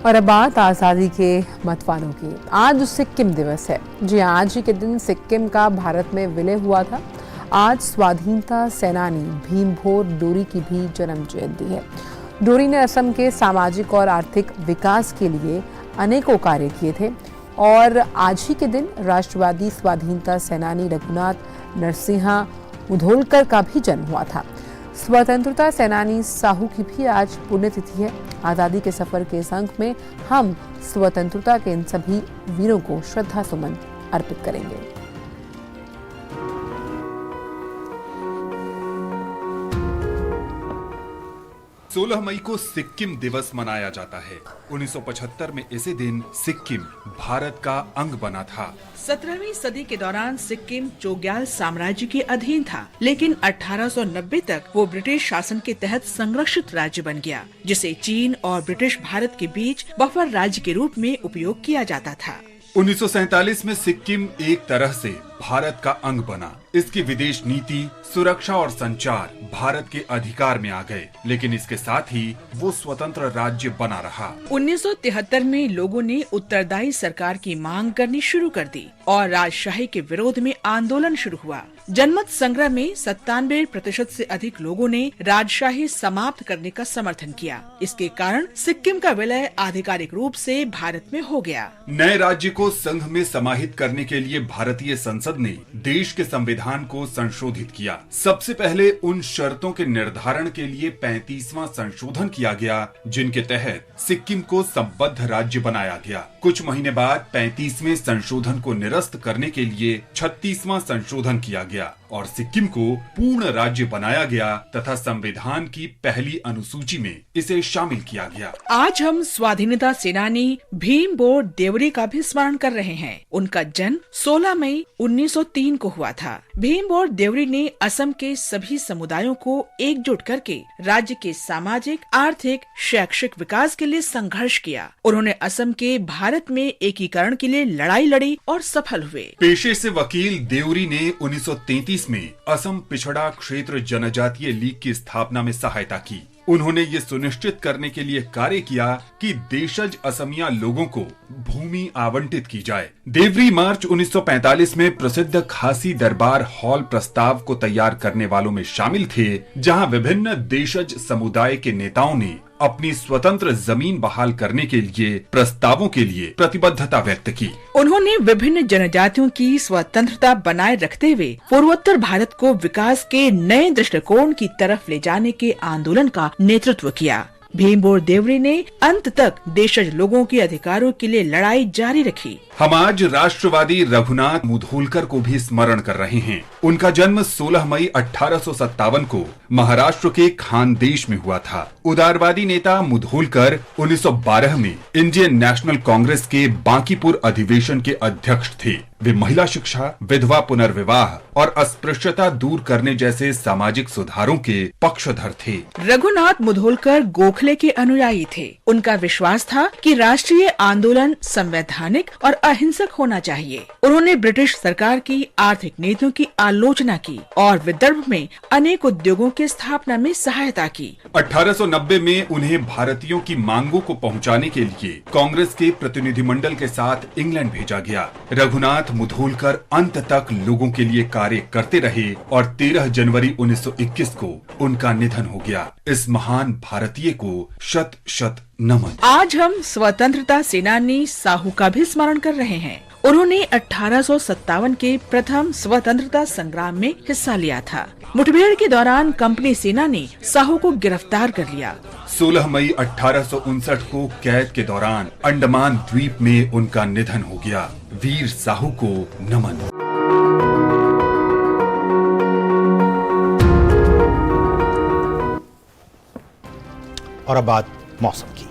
और अब बात आज़ादी के मतवालों की। आज सिक्किम दिवस है। जी, आज ही के दिन सिक्किम का भारत में विलय हुआ था। आज स्वाधीनता सेनानी भीमभोर डोरी की भी जन्म जयंती है। डोरी ने असम के सामाजिक और आर्थिक विकास के लिए अनेकों कार्य किए थे और आज ही के दिन राष्ट्रवादी स्वाधीनता सेनानी रघुनाथ नरसिंहा मुधोलकर का भी जन्म हुआ था। स्वतंत्रता सेनानी साहू की भी आज पुण्यतिथि है। आज़ादी के सफर के इस अंक में हम स्वतंत्रता के इन सभी वीरों को श्रद्धा सुमन अर्पित करेंगे। 16 मई को सिक्किम दिवस मनाया जाता है। 1975 में इसी दिन सिक्किम भारत का अंग बना था। 17वीं सदी के दौरान सिक्किम चोग्याल साम्राज्य के अधीन था, लेकिन 1890 तक वो ब्रिटिश शासन के तहत संरक्षित राज्य बन गया, जिसे चीन और ब्रिटिश भारत के बीच बफर राज्य के रूप में उपयोग किया जाता था। 1947 में सिक्किम एक तरह से भारत का अंग बना। इसकी विदेश नीति, सुरक्षा और संचार भारत के अधिकार में आ गए, लेकिन इसके साथ ही वो स्वतंत्र राज्य बना रहा। 1973 में लोगों ने उत्तरदायी सरकार की मांग करनी शुरू कर दी और राजशाही के विरोध में आंदोलन शुरू हुआ। जनमत संग्रह में 97% से अधिक लोगों ने राजशाही समाप्त करने का समर्थन किया। इसके कारण सिक्किम का विलय आधिकारिक रूप से भारत में हो गया। नए राज्य को संघ में समाहित करने के लिए भारतीय संसद ने देश के संविधान को संशोधित किया। सबसे पहले उन शर्तों के निर्धारण के लिए 35वां संशोधन किया गया, जिनके तहत सिक्किम को संबद्ध राज्य बनाया गया। कुछ महीने बाद 35वें संशोधन को निरस्त करने के लिए 36वां संशोधन किया गया और सिक्किम को पूर्ण राज्य बनाया गया तथा संविधान की पहली अनुसूची में इसे शामिल किया गया। आज हम स्वाधीनता सेनानी भीमभोर देवरी का भी स्मरण कर रहे हैं। उनका जन्म 16 मई 1903 को हुआ था। भीमभोर देवरी ने असम के सभी समुदायों को एकजुट करके राज्य के सामाजिक, आर्थिक, शैक्षिक विकास के लिए संघर्ष किया। उन्होंने असम के भारत में एकीकरण के लिए लड़ाई लड़ी और सफल हुए। पेशे से वकील देवरी ने 1933 में असम पिछड़ा क्षेत्र जनजातीय लीग की स्थापना में सहायता की। उन्होंने ये सुनिश्चित करने के लिए कार्य किया कि देशज असमिया लोगों को भूमि आवंटित की जाए। देवरी मार्च 1945 में प्रसिद्ध खासी दरबार हॉल प्रस्ताव को तैयार करने वालों में शामिल थे, जहां विभिन्न देशज समुदाय के नेताओं ने अपनी स्वतंत्र जमीन बहाल करने के लिए प्रस्तावों के लिए प्रतिबद्धता व्यक्त की। उन्होंने विभिन्न जनजातियों की स्वतंत्रता बनाए रखते हुए पूर्वोत्तर भारत को विकास के नए दृष्टिकोण की तरफ ले जाने के आंदोलन का नेतृत्व किया। भीमभोर देवरी ने अंत तक देशज लोगों के अधिकारों के लिए लड़ाई जारी रखी। हम आज राष्ट्रवादी रघुनाथ मुधोलकर को भी स्मरण कर रहे हैं। उनका जन्म 16 मई 1857 को महाराष्ट्र के खानदेश में हुआ था। उदारवादी नेता मुधोलकर 1912 में इंडियन नेशनल कांग्रेस के बांकीपुर अधिवेशन के अध्यक्ष थे। वे महिला शिक्षा, विधवा पुनर्विवाह और अस्पृश्यता दूर करने जैसे सामाजिक सुधारों के पक्षधर थे। रघुनाथ मुधोलकर गोखले के अनुयायी थे। उनका विश्वास था कि राष्ट्रीय आंदोलन संवैधानिक और अहिंसक होना चाहिए। उन्होंने ब्रिटिश सरकार की आर्थिक नीतियों की आलोचना की और विदर्भ में अनेक उद्योगों की स्थापना में सहायता की। 1890 में उन्हें भारतीयों की मांगों को पहुंचाने के लिए कांग्रेस के प्रतिनिधिमंडल के साथ इंग्लैंड भेजा गया। रघुनाथ मुधोलकर अंत तक लोगों के लिए कार्य करते रहे और 13 जनवरी 1921 को उनका निधन हो गया। इस महान भारतीय को शत शत नमन। आज हम स्वतंत्रता सेनानी साहू का भी स्मरण कर रहे हैं। उन्होंने 1857 के प्रथम स्वतंत्रता संग्राम में हिस्सा लिया था। मुठभेड़ के दौरान कंपनी सेना ने साहू को गिरफ्तार कर लिया। 16 मई 1859 को कैद के दौरान अंडमान द्वीप में उनका निधन हो गया। वीर साहू को नमन। और अब बात मौसम की।